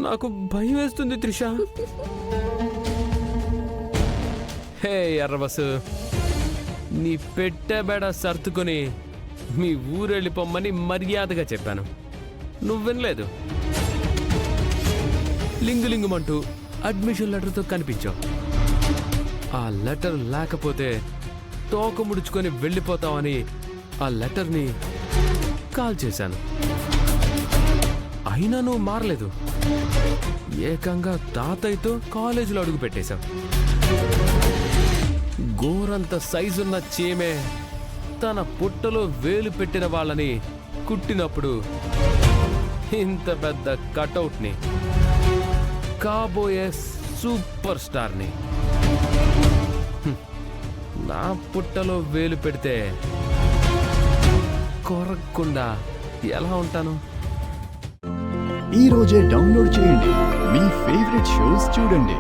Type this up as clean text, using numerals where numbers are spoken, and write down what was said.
నాకు భయం వేస్తుంది త్రిష. హే ఎర్రబస్సు, నీ పెట్టెబెడ సర్దుకొని మీ ఊరెళ్ళిపోమ్మని మర్యాదగా చెప్పాను. నువ్వు వినలేదు. లింగులింగుమంటూ అడ్మిషన్ లెటర్తో కనిపించావు. ఆ లెటర్ లేకపోతే తోక ముడుచుకొని వెళ్ళిపోతావని ఆ లెటర్ని కాల్ చేశాను. అయినా నువ్వు మారలేదు. ఏకంగా తాతయ్యతో కాలేజీలో అడుగు పెట్టేశావు. గోరంత సైజున్న చీమే తన పుట్టలో వేలు పెట్టిన వాళ్ళని కుట్టినప్పుడు ఇంత పెద్ద కటౌట్ని, కాబోయే సూపర్ స్టార్ని నా పుట్టలో వేలు పెడితే కొరక్కుండా ఎలా ఉంటాను? ఈ రోజే డౌన్లోడ్ చేయండి, మీ ఫేవరెట్ షోస్ చూడండి.